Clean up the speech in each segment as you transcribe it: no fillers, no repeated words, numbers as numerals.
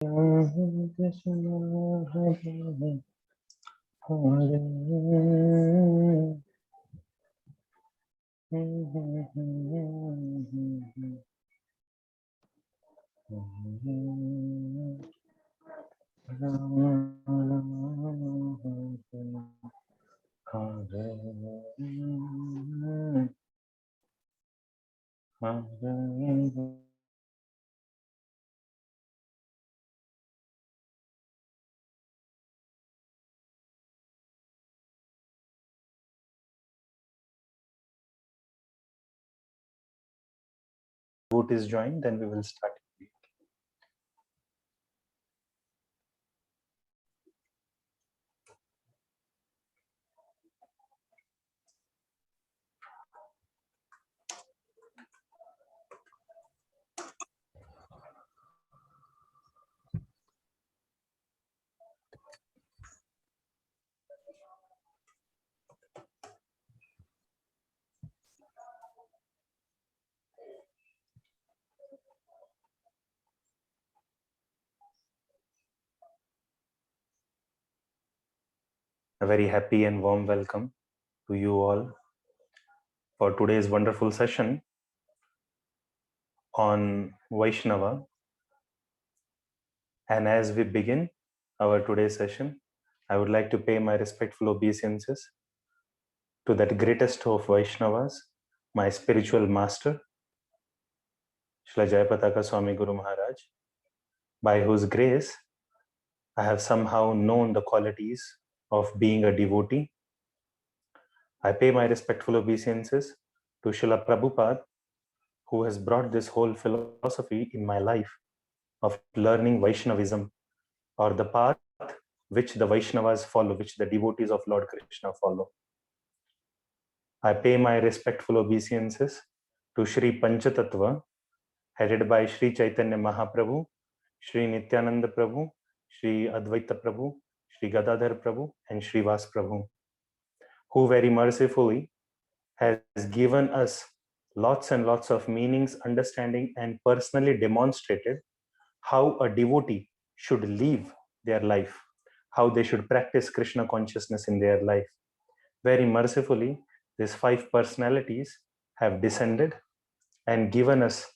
Hare Krishna, Hare Hare, vote is joined, then we will start. A very happy and warm welcome to you all for today's wonderful session on Vaishnava. And as we begin our today's session, I would like to pay my respectful obeisances to that greatest of Vaishnavas, my spiritual master, Srila Jayapataka Swami Guru Maharaj, by whose grace I have somehow known the qualities of being a devotee. I pay my respectful obeisances to Srila Prabhupada, who has brought this whole philosophy in my life of learning Vaishnavism, or the path which the Vaishnavas follow, which the devotees of Lord Krishna follow. I pay my respectful obeisances to Sri Panchatattva, headed by Sri Chaitanya Mahaprabhu, Sri Nityananda Prabhu, Sri Advaita Prabhu, Sri Gadadhar Prabhu, and Sri Vas Prabhu, who very mercifully has given us lots and lots of meanings, understanding, and personally demonstrated how a devotee should live their life, how they should practice Krishna consciousness in their life. Very mercifully, these 5 personalities have descended and given us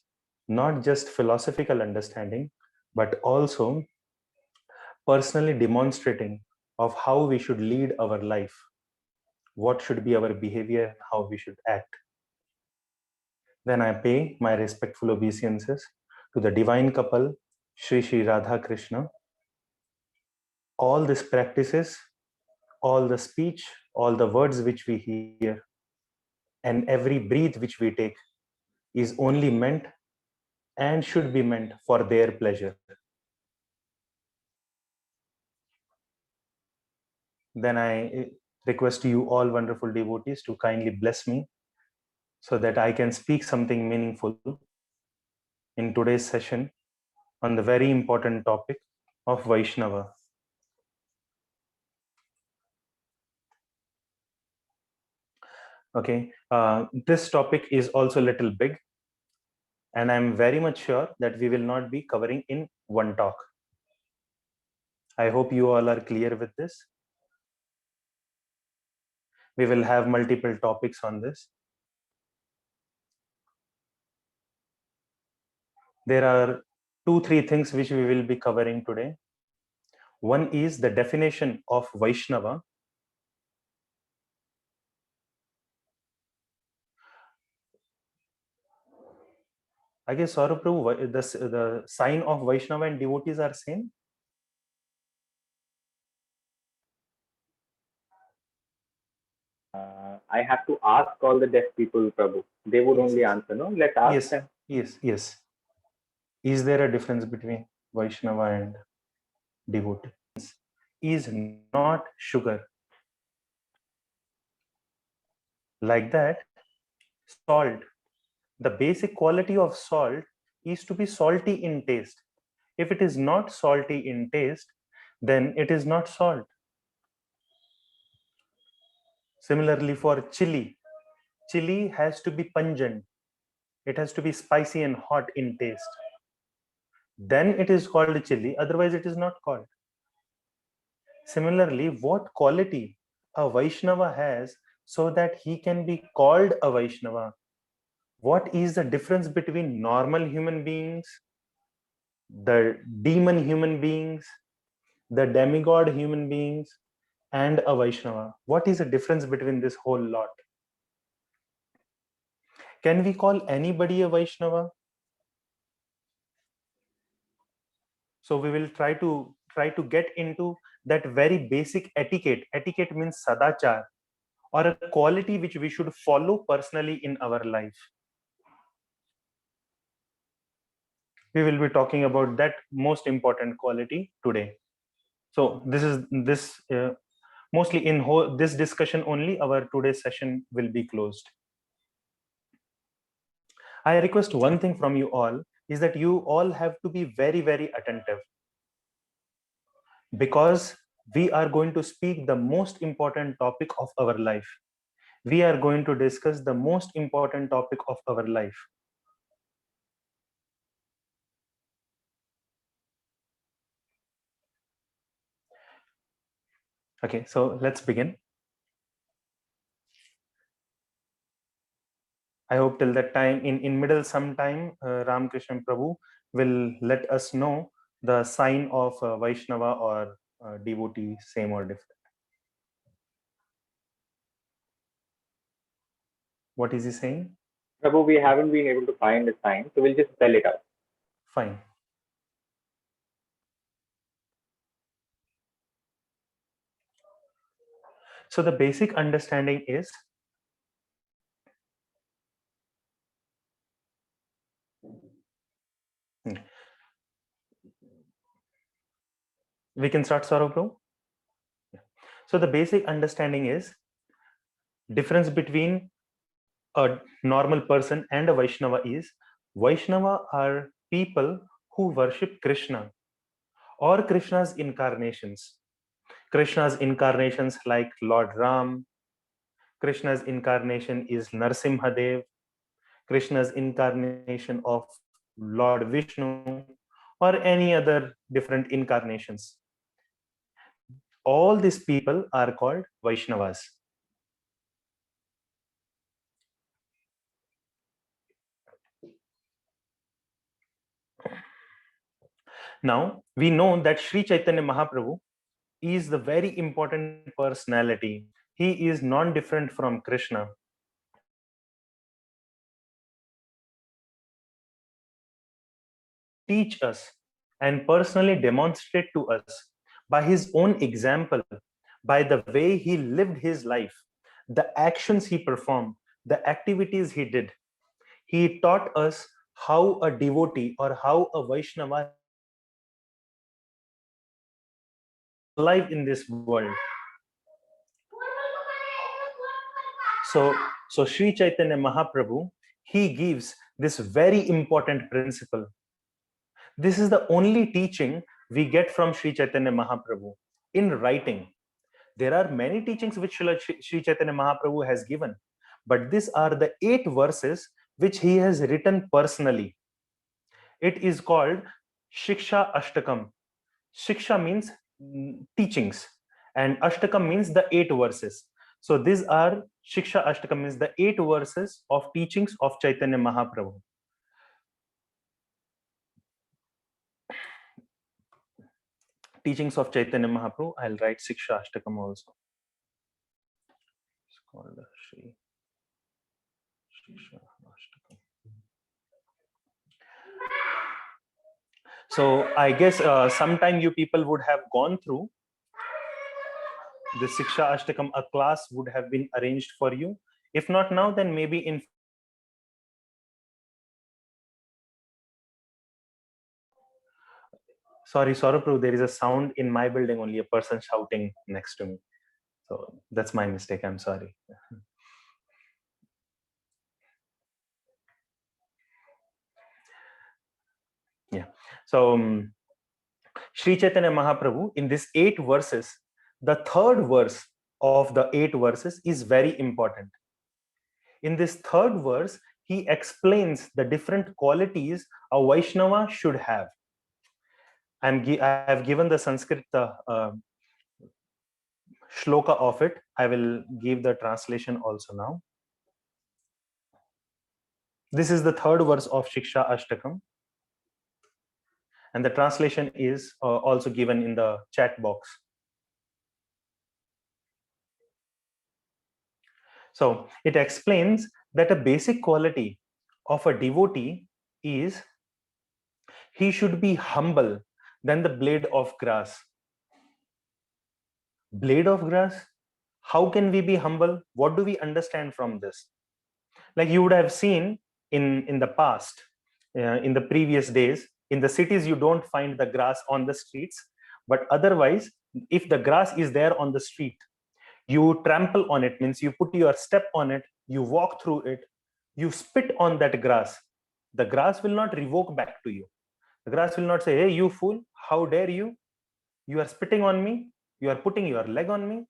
not just philosophical understanding, but also personally demonstrating of how we should lead our life, what should be our behavior, how we should act. Then I pay my respectful obeisances to the divine couple, Sri Sri Radha Krishna. All these practices, all the speech, all the words which we hear, and every breath which we take is only meant and should be meant for their pleasure. Then I request you all wonderful devotees to kindly bless me so that I can speak something meaningful in today's session on the very important topic of Vaishnava. Okay, this topic is also a little big, and I'm very much sure that we will not be covering in one talk. I hope you all are clear with this. We will have multiple topics on this. There are 2-3 things which we will be covering today. One is the definition of Vaishnava. I guess Saurabh Prabhu, the sign of Vaishnava and devotees are same. I have to ask all the deaf people, Prabhu. They would only answer, no? Let's ask them. Yes. Is there a difference between Vaishnava and devotee? Is not sugar. Like that, salt. The basic quality of salt is to be salty in taste. If it is not salty in taste, then it is not salt. Similarly, for chili, chili has to be pungent. It has to be spicy and hot in taste. then it is called chili, otherwise it is not called. Similarly, what quality a Vaishnava has so that he can be called a Vaishnava? What is the difference between normal human beings, the demon human beings, the demigod human beings, and a Vaishnava? What is the difference between this whole lot? Can we call anybody a Vaishnava? So we will try to get into that very basic etiquette. Etiquette means sadachar, or a quality which we should follow personally in our life. We will be talking about that most important quality today. So this mostly in this discussion only our today's session will be closed. I request one thing from you all is that you all have to be very, very attentive, because we are going to speak the most important topic of our life. We are going to discuss the most important topic of our life. Okay, so let's begin. I hope till that time, in middle sometime, Ramakrishna Prabhu will let us know the sign of Vaishnava or devotee, same or different. What is he saying? Prabhu, we haven't been able to find the sign, so we'll just spell it out. Fine. So the basic understanding is we can start, Saurabh Prabhu. So the basic understanding is difference between a normal person and a Vaishnava is Vaishnava are people who worship Krishna or Krishna's incarnations. Krishna's incarnations like Lord Ram, Krishna's incarnation is Narsimhadev, Krishna's incarnation of Lord Vishnu, or any other different incarnations. All these people are called Vaishnavas. Now, we know that Sri Chaitanya Mahaprabhu is the very important personality. He is non-different from Krishna. Teach us and personally demonstrate to us by his own example, by the way he lived his life, the actions he performed, the activities he did. He taught us how a devotee or how a Vaishnava alive in this world. So Sri Chaitanya Mahaprabhu, he gives this very important principle. This is the only teaching we get from Sri Chaitanya Mahaprabhu in writing. There are many teachings which Sri Chaitanya Mahaprabhu has given, but these are the 8 verses which he has written personally. It is called Shiksha Ashtakam. Shiksha means teachings, and Ashtakam means the 8 verses. So these are Shiksha Ashtakam means the 8 verses of teachings of Chaitanya Mahaprabhu. Teachings of Chaitanya Mahaprabhu. I'll write Shiksha Ashtakam also. It's called Shri Shiksha Ashtakam. So I guess sometime you people would have gone through the Shiksha Ashtakam. A class would have been arranged for you. If not now, then maybe in. Sorry, Saurabh, there is a sound in my building, only a person shouting next to me. So that's my mistake. I'm sorry. Yeah. So Sri Chaitanya Mahaprabhu, in these 8 verses, the 3rd verse of the 8 verses is very important. In this 3rd verse, he explains the different qualities a Vaishnava should have. I have given the Sanskrit shloka of it. I will give the translation also now. This is the third verse of Shiksha Ashtakam, and the translation is also given in the chat box. So it explains that a basic quality of a devotee is he should be humble than the blade of grass. Blade of grass? How can we be humble? What do we understand from this? Like you would have seen in the past, in the previous days, in the cities you don't find the grass on the streets, but otherwise, if the grass is there on the street, you trample on it, means you put your step on it, you walk through it, you spit on that grass. The grass will not revoke back to you. The grass will not say, hey, you fool, how dare you? You are spitting on me, you are putting your leg on me.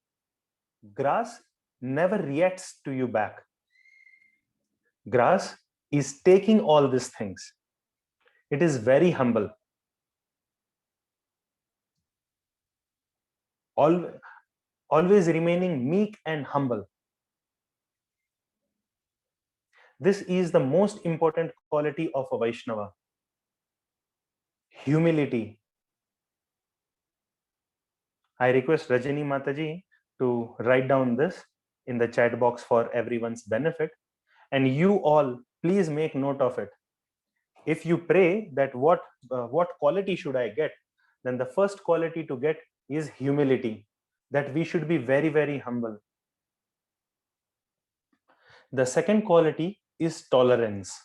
Grass never reacts to you back. Grass is taking all these things. It is very humble. Always remaining meek and humble. This is the most important quality of a Vaishnava. Humility. I request Rajani Mataji to write down this in the chat box for everyone's benefit. And you all, please make note of it. If you pray that what quality should I get, then the first quality to get is humility, that we should be very, very humble. The second quality is tolerance.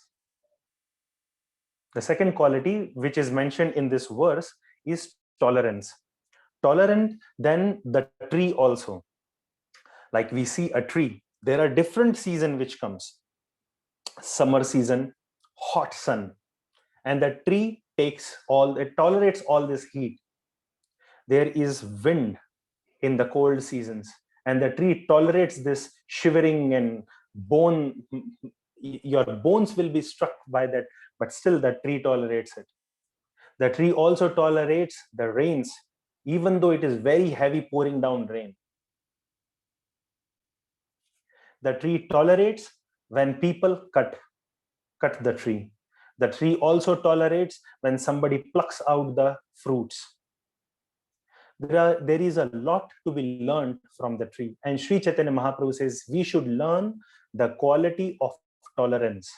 The second quality which is mentioned in this verse is tolerance. Tolerant than the tree also. Like we see a tree, there are different season which comes. Summer season, hot sun, and the tree it tolerates all this heat. There is wind in the cold seasons, and the tree tolerates this shivering and your bones will be struck by that, but still the tree tolerates it. The tree also tolerates the rains, even though it is very heavy pouring down rain. The tree tolerates when people cut the tree. The tree also tolerates when somebody plucks out the fruits. There is a lot to be learned from the tree. And Sri Chaitanya Mahaprabhu says we should learn the quality of tolerance.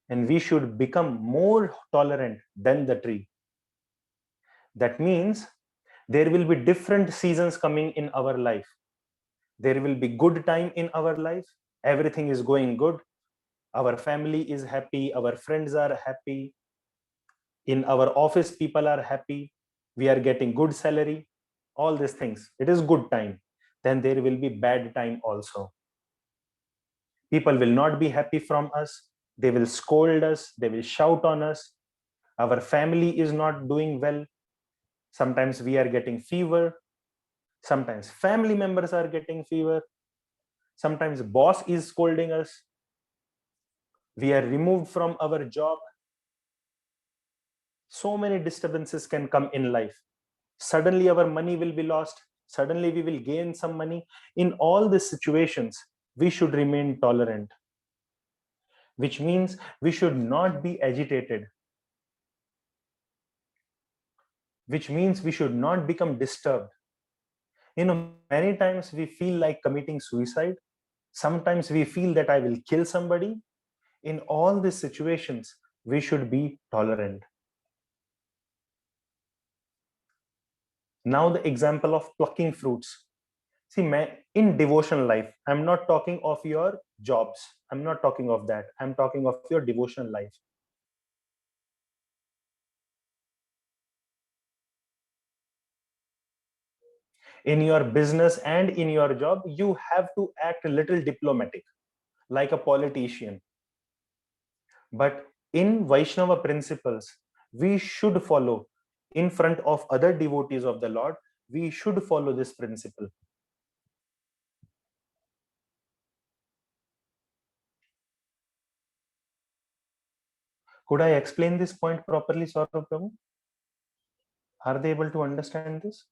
And we should become more tolerant than the tree. That means there will be different seasons coming in our life. There will be good time in our life. Everything is going good. Our family is happy. Our friends are happy. In our office, people are happy. We are getting good salary. All these things. It is good time. Then there will be bad time also. People will not be happy from us. They will scold us. They will shout on us. Our family is not doing well. Sometimes we are getting fever. Sometimes family members are getting fever. Sometimes boss is scolding us. We are removed from our job. So many disturbances can come in life. Suddenly our money will be lost. Suddenly we will gain some money. In all these situations, we should remain tolerant, which means we should not be agitated, which means we should not become disturbed. Many times we feel like committing suicide. Sometimes we feel that I will kill somebody. In all these situations, we should be tolerant. Now the example of plucking fruits. See, in devotional life, I'm not talking of your jobs. I'm not talking of that. I'm talking of your devotional life. In your business and in your job, you have to act a little diplomatic, like a politician. But in Vaishnava principles, we should follow in front of other devotees of the Lord. We should follow this principle. Could I explain this point properly, Saurabh Prabhu? Are they able to understand this?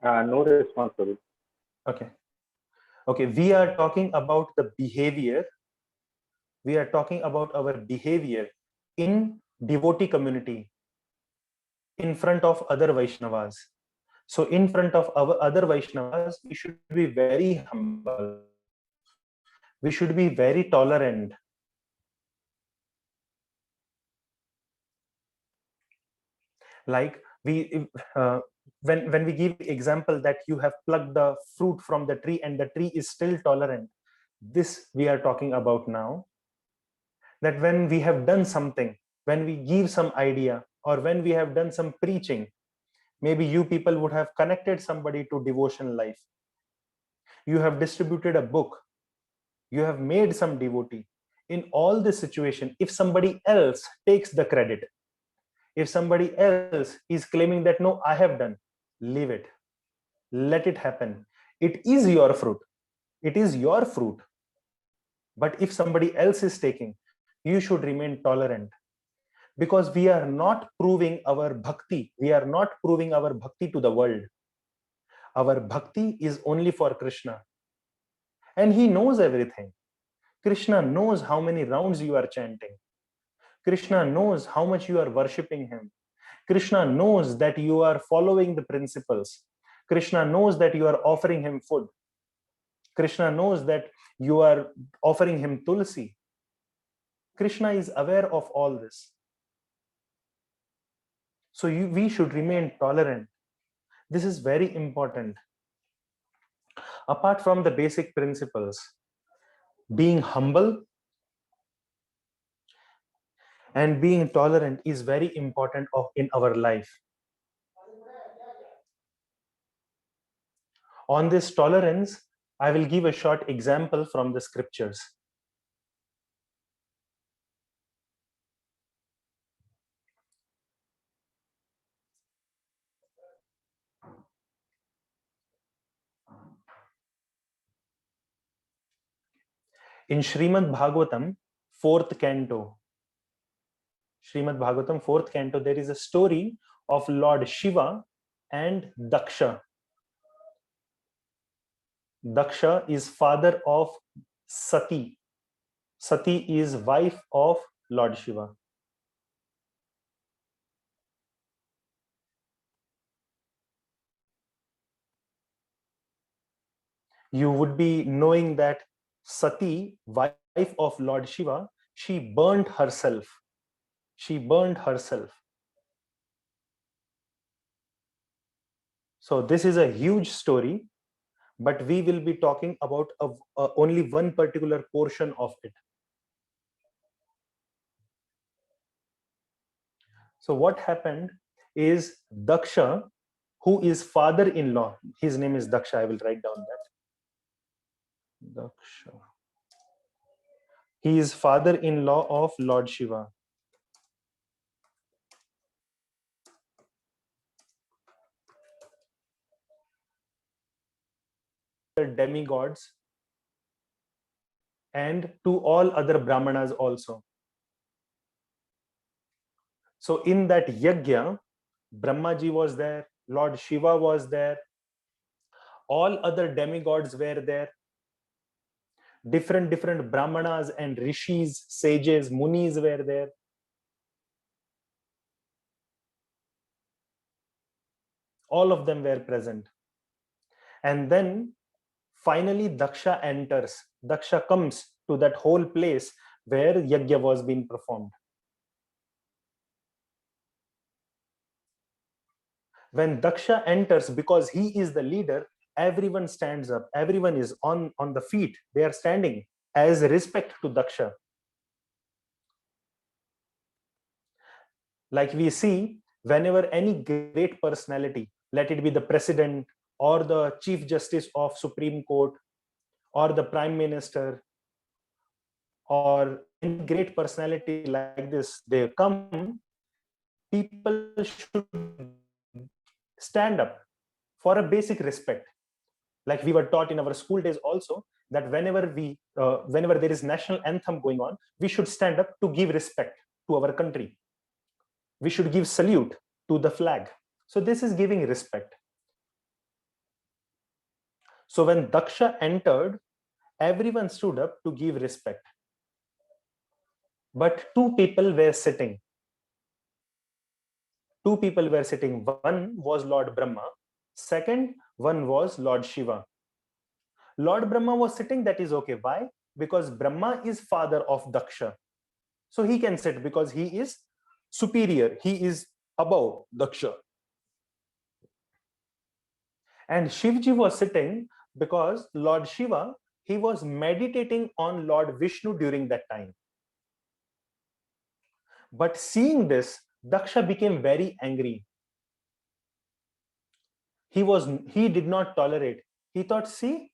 No response, Prabhu. Okay. Okay, we are talking about the behavior. We are talking about our behavior in devotee community in front of other Vaishnavas. So in front of our other Vaishnavas, we should be very humble. We should be very tolerant. Like when we give example that you have plucked the fruit from the tree and the tree is still tolerant, this we are talking about now. That when we have done something, when we give some idea, or when we have done some preaching, maybe you people would have connected somebody to devotion life, you have distributed a book, you have made some devotee. In all this situation, if somebody else takes the credit, if somebody else is claiming that no, I have done, leave it, let it happen. It is your fruit, it is your fruit. But if somebody else is taking, you should remain tolerant, because we are not proving our bhakti, we are not proving our bhakti to the world. Our bhakti is only for Krishna, and he knows everything. Krishna knows how many rounds you are chanting. Krishna knows how much you are worshipping him. Krishna knows that you are following the principles. Krishna knows that you are offering him food. Krishna knows that you are offering him tulsi. Krishna is aware of all this. So we should remain tolerant. This is very important. Apart from the basic principles, being humble and being tolerant is very important in our life. On this tolerance, I will give a short example from the scriptures. In Srimad Bhagavatam, 4th canto, Srimad Bhagavatam, 4th canto, there is a story of Lord Shiva and Daksha. Daksha is father of Sati. Sati is wife of Lord Shiva. You would be knowing that Sati, wife of Lord Shiva, she burned herself. She burned herself. So this is a huge story, but we will be talking about only one particular portion of it. So what happened is Daksha, who is father-in-law, his name is Daksha, I will write down that. Daksha. He is father-in-law of Lord Shiva. The demigods and to all other Brahmanas also. So in that yajna, Brahmaji was there, Lord Shiva was there, all other demigods were there, different Brahmanas and rishis, sages, munis were there. All of them were present. And then finally Daksha enters. Daksha comes to that whole place where yajna was being performed. When Daksha enters, because he is the leader, everyone stands up, everyone is on the feet, they are standing as respect to Daksha. Like we see, whenever any great personality, let it be the president or the chief justice of Supreme Court or the prime minister or any great personality like this, they come, people should stand up for a basic respect. Like we were taught in our school days also, that whenever there is national anthem going on, we should stand up to give respect to our country. We should give salute to the flag. So this is giving respect. So when Daksha entered, everyone stood up to give respect. But two people were sitting. Two people were sitting. One was Lord Brahma. Second one was Lord Shiva. Lord Brahma was sitting, that is okay. Why? Because Brahma is father of Daksha. So he can sit because he is superior. He is above Daksha. And Shivji was sitting because Lord Shiva, he was meditating on Lord Vishnu during that time. But seeing this, Daksha became very angry. He did not tolerate. He thought, see,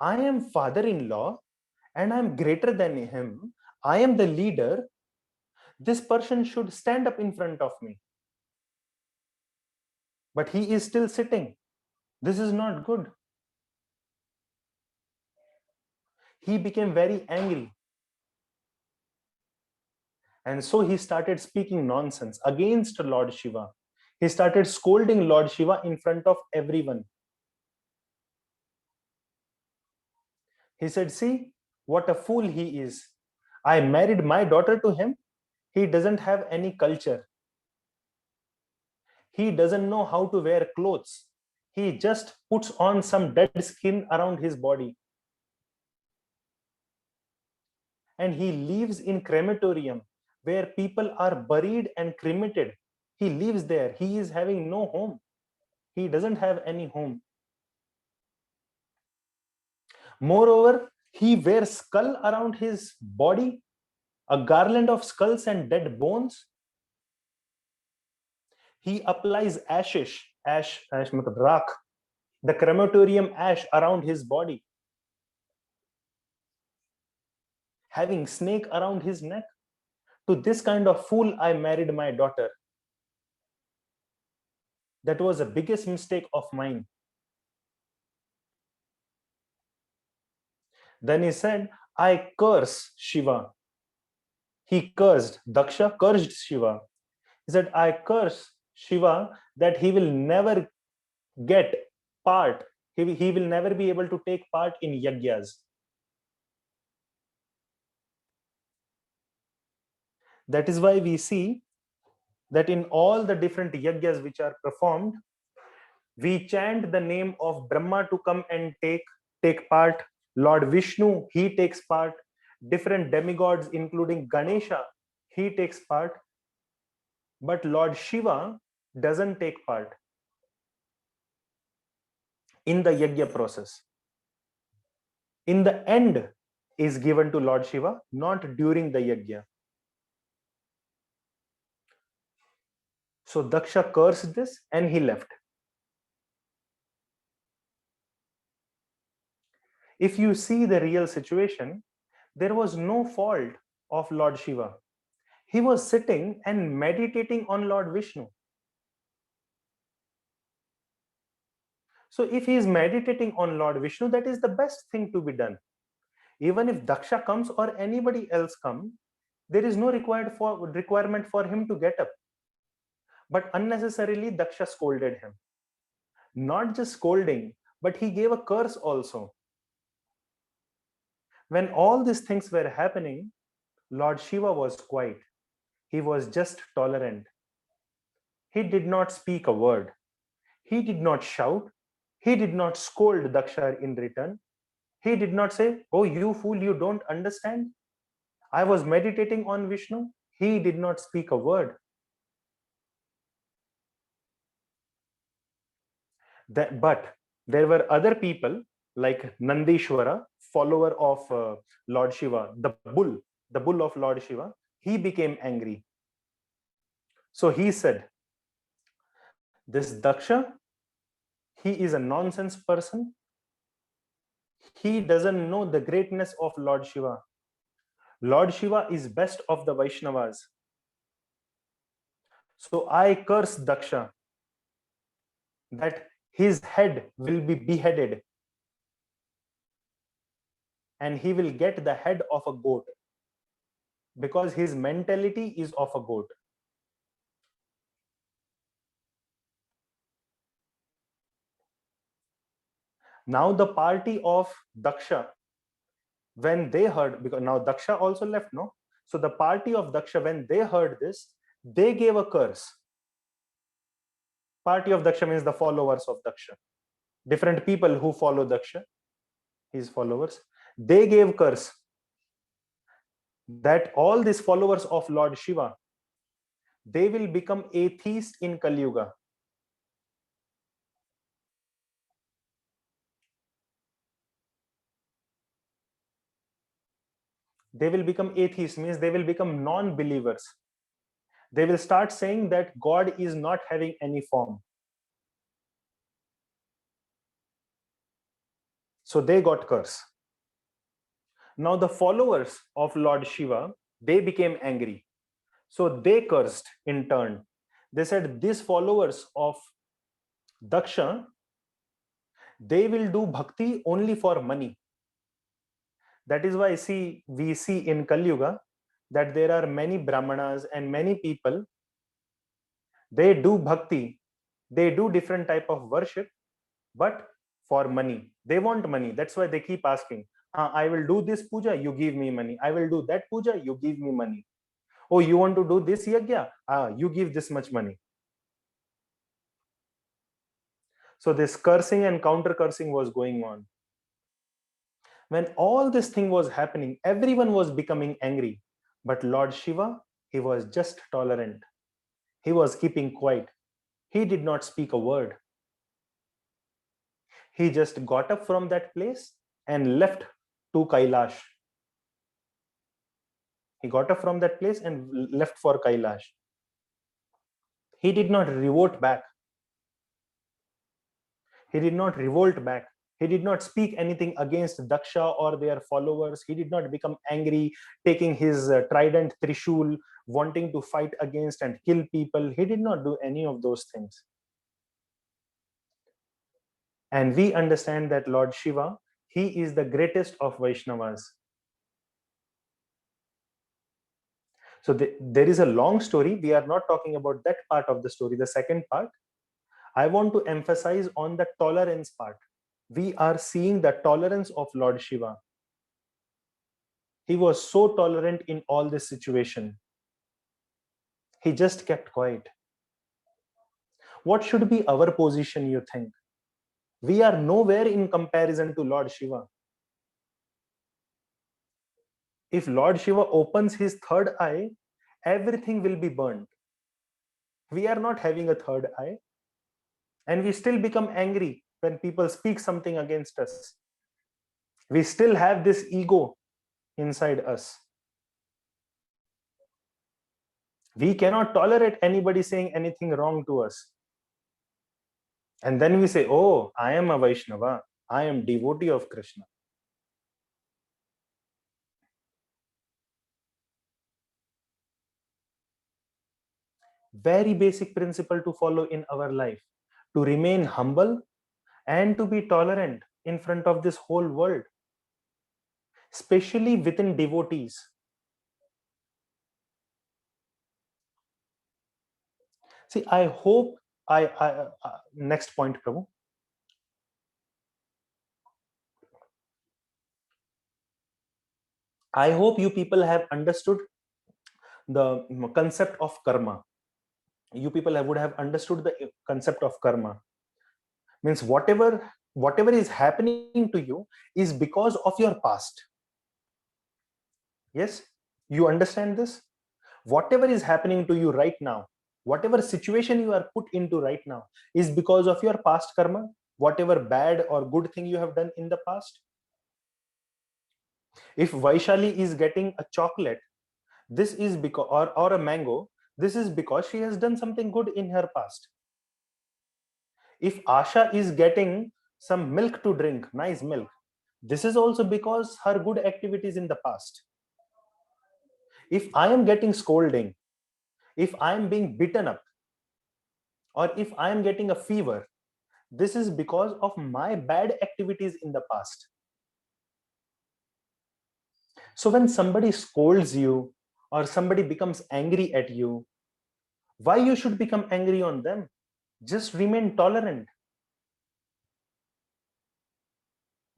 I am father-in-law and I'm greater than him. I am the leader. This person should stand up in front of me. But he is still sitting. This is not good. He became very angry. And so he started speaking nonsense against Lord Shiva. He started scolding Lord Shiva in front of everyone. He said, see, what a fool he is. I married my daughter to him. He doesn't have any culture. He doesn't know how to wear clothes. He just puts on some dead skin around his body. And he lives in crematorium where people are buried and cremated. He lives there. He is having no home. He doesn't have any home. Moreover, he wears skull around his body, a garland of skulls and dead bones. He applies ash, matlab rakh, the crematorium ash around his body, having snake around his neck. To this kind of fool, I married my daughter. That was the biggest mistake of mine. Then he said, I curse Shiva. He cursed, Daksha cursed Shiva. He said, I curse Shiva that he will never get part, he will never be able to take part in yagyas. That is why we see that in all the different yagyas which are performed, we chant the name of Brahma to come and take part. Lord Vishnu, he takes part. Different demigods, including Ganesha, he takes part. But Lord Shiva doesn't take part in the yajna process. In the end is given to Lord Shiva, not during the yajna. So Daksha cursed this and he left. If you see the real situation, there was no fault of Lord Shiva. He was sitting and meditating on Lord Vishnu. So if he is meditating on Lord Vishnu, that is the best thing to be done. Even if Daksha comes or anybody else comes, there is no requirement for him to get up. But unnecessarily, Daksha scolded him. Not just scolding, but he gave a curse also. When all these things were happening, Lord Shiva was quiet. He was just tolerant. He did not speak a word. He did not shout. He did not scold Daksha in return. He did not say, oh, you fool, you don't understand. I was meditating on Vishnu. He did not speak a word. But there were other people like Nandishwara, follower of Lord Shiva, the bull of Lord Shiva. He became angry. So he said, this Daksha, he is a nonsense person. He doesn't know the greatness of Lord Shiva. Lord Shiva is best of the Vaishnavas. So I curse Daksha that his head will be beheaded and he will get the head of a goat because his mentality is of a goat. Now the party of Daksha, when they heard, because now Daksha also left, no? So the party of Daksha, when they heard this, they gave a curse. Party of Daksha means the followers of Daksha. Different people who follow Daksha, his followers, they gave curse that all these followers of Lord Shiva, they will become atheists in Kali Yuga. They will become atheists, means they will become non-believers. They will start saying that God is not having any form. So they got curse. Now the followers of Lord Shiva, they became angry. So they cursed in turn. They said, these followers of Daksha, they will do bhakti only for money. That is why we see in Kali Yuga that there are many Brahmanas and many people, they do bhakti, they do different type of worship, but for money. They want money. That's why they keep asking, I will do this puja, you give me money. I will do that puja, you give me money. Oh, you want to do this yajna? You give this much money. So this cursing and counter cursing was going on. When all this thing was happening, everyone was becoming angry. But Lord Shiva, he was just tolerant. He was keeping quiet. He did not speak a word. He just got up from that place and left to Kailash. He got up from that place and left for Kailash. He did not revolt back. He did not revolt back. He did not speak anything against Daksha or their followers. He did not become angry, taking his trident Trishul, wanting to fight against and kill people. He did not do any of those things. And we understand that Lord Shiva, he is the greatest of Vaishnavas. So there is a long story. We are not talking about that part of the story. The second part, I want to emphasize on the tolerance part. We are seeing the tolerance of Lord Shiva. He was so tolerant in all this situation. He just kept quiet. What should be our position, you think? We are nowhere in comparison to Lord Shiva. If Lord Shiva opens his third eye, everything will be burned. We are not having a third eye, and we still become angry when people speak something against us. We still have this ego inside us. We cannot tolerate anybody saying anything wrong to us. And then we say, oh, I am a Vaishnava. I am devotee of Krishna. Very basic principle to follow in our life, to remain humble and to be tolerant in front of this whole world, especially within devotees. See, I hope next point, Prabhu. I hope you people have understood the concept of karma. You people would have understood the concept of karma. Means whatever is happening to you is because of your past. Yes, you understand this? Whatever is happening to you right now, whatever situation you are put into right now, is because of your past karma, whatever bad or good thing you have done in the past. If Vaishali is getting a chocolate, this is because, or a mango, this is because she has done something good in her past. If Asha is getting some milk to drink, nice milk, this is also because her good activities in the past. If I am getting scolding, if I am being beaten up, or if I am getting a fever, this is because of my bad activities in the past. So when somebody scolds you or somebody becomes angry at you, why you should become angry on them? Just remain tolerant.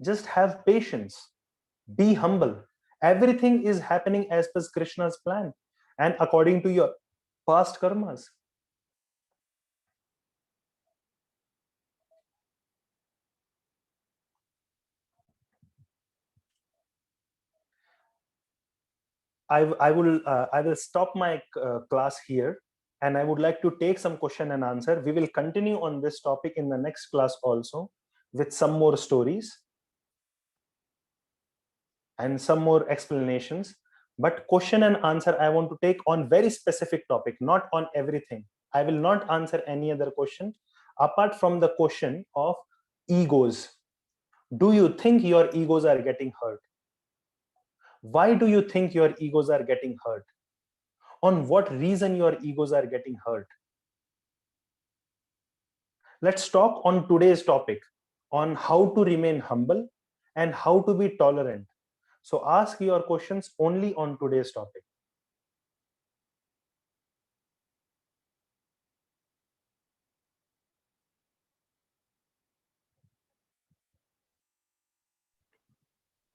Just have patience. Be humble. Everything is happening as per Krishna's plan and according to your past karmas. I will stop my class here, and I would like to take some question and answer. We will continue on this topic in the next class also with some more stories and some more explanations. But question and answer I want to take on very specific topic, not on everything. I will not answer any other question apart from the question of egos. Do you think your egos are getting hurt? Why do you think your egos are getting hurt? On what reason your egos are getting hurt? Let's talk on today's topic on how to remain humble and how to be tolerant. So ask your questions only on today's topic.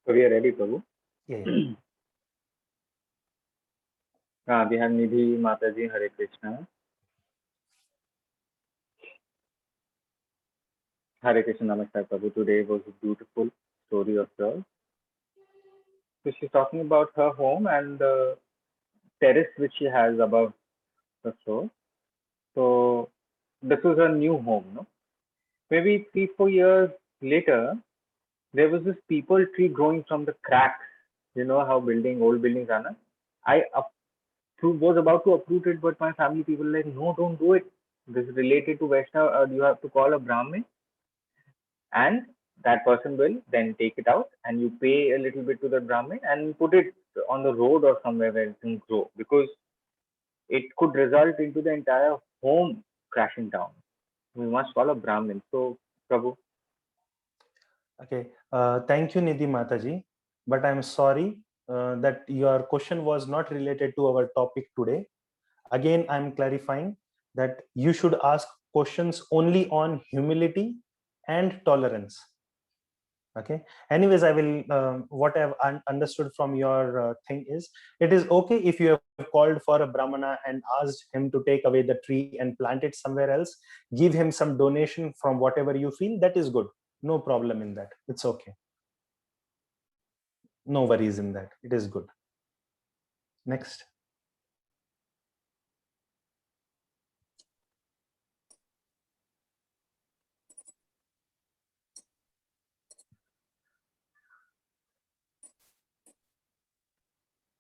So we are ready, Prabhu. Yeah, yeah. We have Nidhi Mataji, Hare Krishna. Hare Krishna, Namaskar, Prabhu. Today was a beautiful story of yours. So she's talking about her home and the terrace which she has above the floor. So this was her new home, no? Maybe 3, 4 years later, there was this people tree growing from the cracks. You know how old buildings are, na? I was about to uproot it, but my family people were like, no, don't do it. This is related to Vaishnava. You have to call a Brahmin, and that person will then take it out, and you pay a little bit to the Brahmin and put it on the road or somewhere where it can grow, because it could result into the entire home crashing down. We must call a Brahmin. So, Prabhu, Okay. Thank you, Nidhi Mataji. But I'm sorry that your question was not related to our topic today. Again, I'm clarifying that you should ask questions only on humility and tolerance. Okay. Anyways, I will what I've understood from your thing is, it is okay if you have called for a brahmana and asked him to take away the tree and plant it somewhere else, give him some donation from whatever you feel. That is good. No problem in that. It's okay. No worries in that. It is good. Next.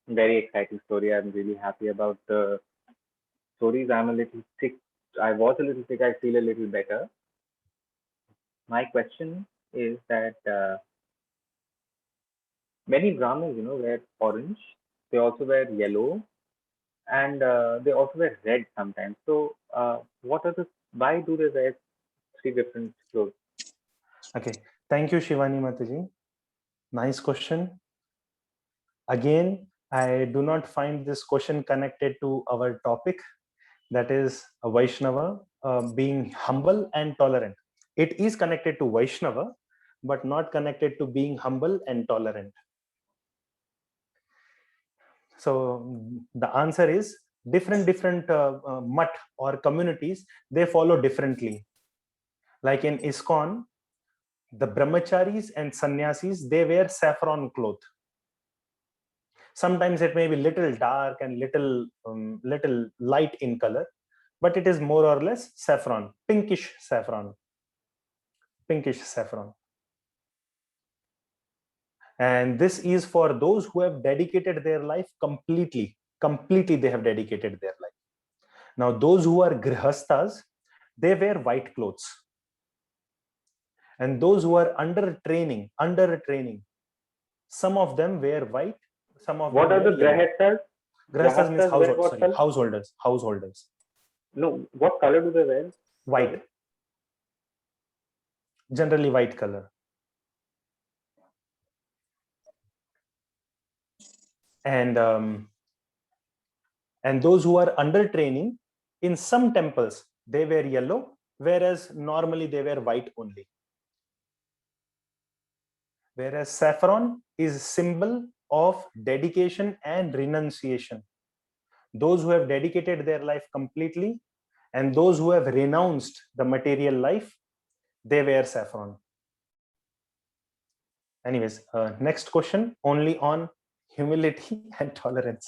very exciting story. I'm really happy about the stories. I'm a little sick. I was a little sick. I feel a little better. My question is that many Brahmins, wear orange. They also wear yellow, and they also wear red sometimes. So, what are the? Why do they wear three different clothes? Okay. Thank you, Shivani Mataji. Nice question. Again, I do not find this question connected to our topic, that is a Vaishnava being humble and tolerant. It is connected to Vaishnava, but not connected to being humble and tolerant. So the answer is different mutt or communities, they follow differently. Like in ISKCON, the brahmacharis and sannyasis, they wear saffron cloth. Sometimes it may be little dark and little light in color, but it is more or less saffron, pinkish saffron. And this is for those who have dedicated their life completely they have dedicated their life. Now those who are grihastas, they wear white clothes, and those who are under training, some of them wear white, some of What them are wear the yellow. grahastas? Grihastas means Grahastas wear what color? householders. No, what color do they wear? White, generally white color. And those who are under training, in some temples they wear yellow, whereas normally they wear white only. Whereas saffron is symbol of dedication and renunciation. Those who have dedicated their life completely and those who have renounced the material life, they wear saffron. Anyways, next question, only on humility and tolerance.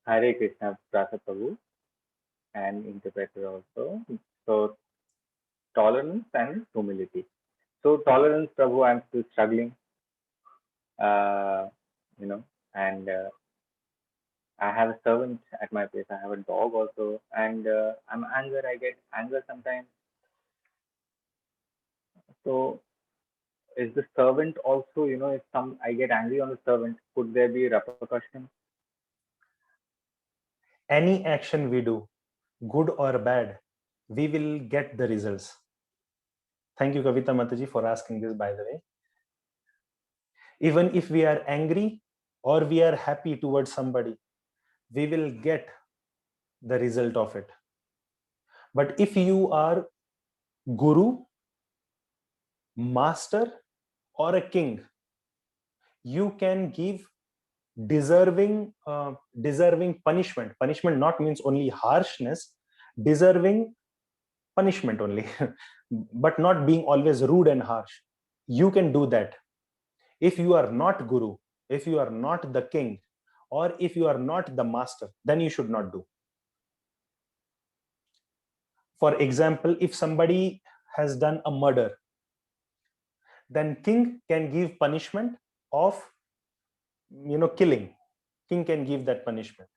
Hare Krishna, Prasad Prabhu, and interpreter also. So tolerance and humility. So tolerance, Prabhu, I'm still struggling. Uh, you know, and I have a servant at my place. I have a dog also, and I'm anger. I get anger sometimes. So is the servant also, if some I get angry on the servant, could there be repercussions? Any action we do, good or bad, we will get the results. Thank you, Kavita Mataji, for asking this, by the way. Even if we are angry or we are happy towards somebody, we will get the result of it. But if you are guru, master, or a king, you can give deserving punishment. Punishment not means only harshness, deserving punishment only, but not being always rude and harsh. You can do that. If you are not guru, if you are not the king, or if you are not the master, then you should not do. For example, if somebody has done a murder, then king can give punishment of killing. King can give that punishment.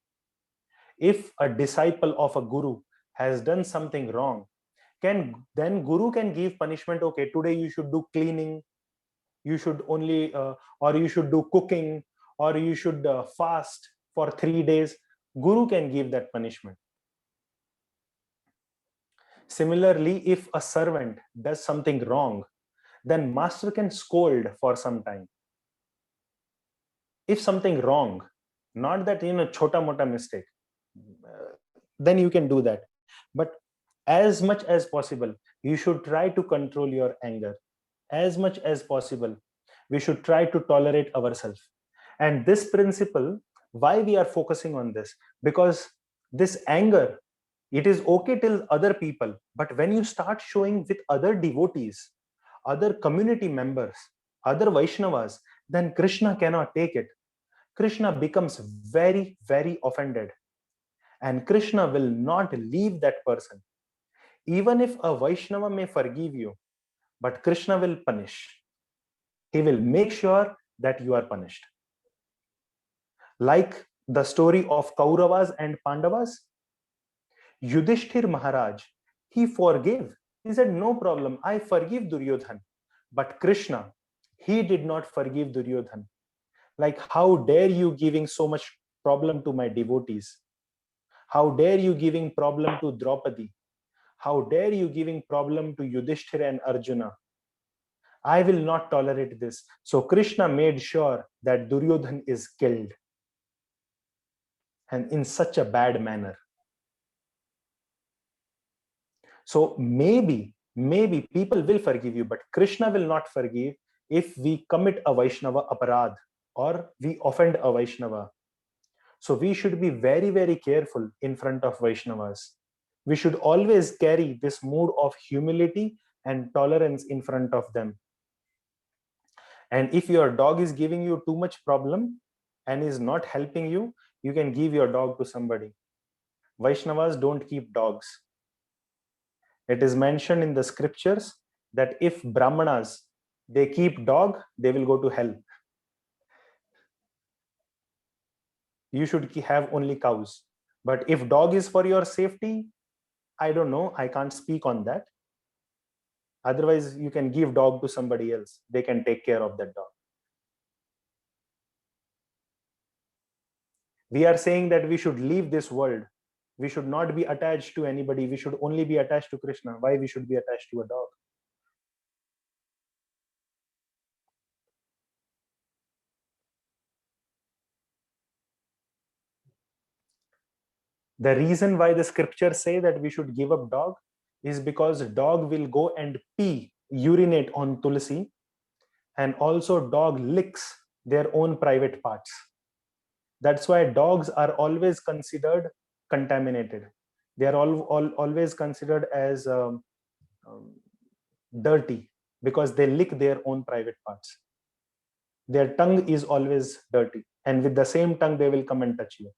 If a disciple of a guru has done something wrong, then guru can give punishment. Okay, today you should do cleaning, you should only or you should do cooking, or you should fast for 3 days. Guru can give that punishment. Similarly, if a servant does something wrong, then master can scold for some time. If something wrong, not that chota mota mistake, then you can do that. But as much as possible, you should try to control your anger. As much as possible, we should try to tolerate ourselves. And this principle, why we are focusing on this? Because this anger, it is okay till other people, but when you start showing with other devotees, other community members, other Vaishnavas, then Krishna cannot take it. Krishna becomes very, very offended, and Krishna will not leave that person. Even if a Vaishnava may forgive you, but Krishna will punish. He will make sure that you are punished. Like the story of Kauravas and Pandavas, Yudhishthir Maharaj, he forgave. He said, no problem, I forgive Duryodhan. But Krishna, he did not forgive Duryodhan. Like, how dare you giving so much problem to my devotees? How dare you giving problem to Draupadi? How dare you giving problem to Yudhishthira and Arjuna? I will not tolerate this. So Krishna made sure that Duryodhan is killed, and in such a bad manner. So maybe people will forgive you, but Krishna will not forgive if we commit a Vaishnava aparadh or we offend a Vaishnava. So we should be very, very careful in front of Vaishnavas. We should always carry this mood of humility and tolerance in front of them. And if your dog is giving you too much problem and is not helping you, you can give your dog to somebody. Vaishnavas don't keep dogs. It is mentioned in the scriptures that if Brahmanas, they keep dog, they will go to hell. You should have only cows. But if dog is for your safety, I don't know, I can't speak on that. Otherwise, you can give dog to somebody else. They can take care of that dog. We are saying that we should leave this world, We should not be attached to anybody. We should only be attached to Krishna. Why we should be attached to a dog? The reason why the scriptures say that we should give up dog is because dog will go and pee, urinate on Tulsi, and also dog licks their own private parts. That's why dogs are always considered contaminated. They are always considered as dirty because they lick their own private parts. Their tongue is always dirty, and with the same tongue they will come and touch you.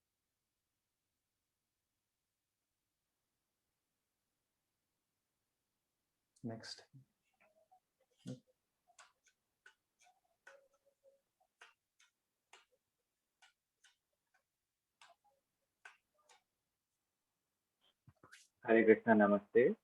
Next. Hare Krishna, Namaste.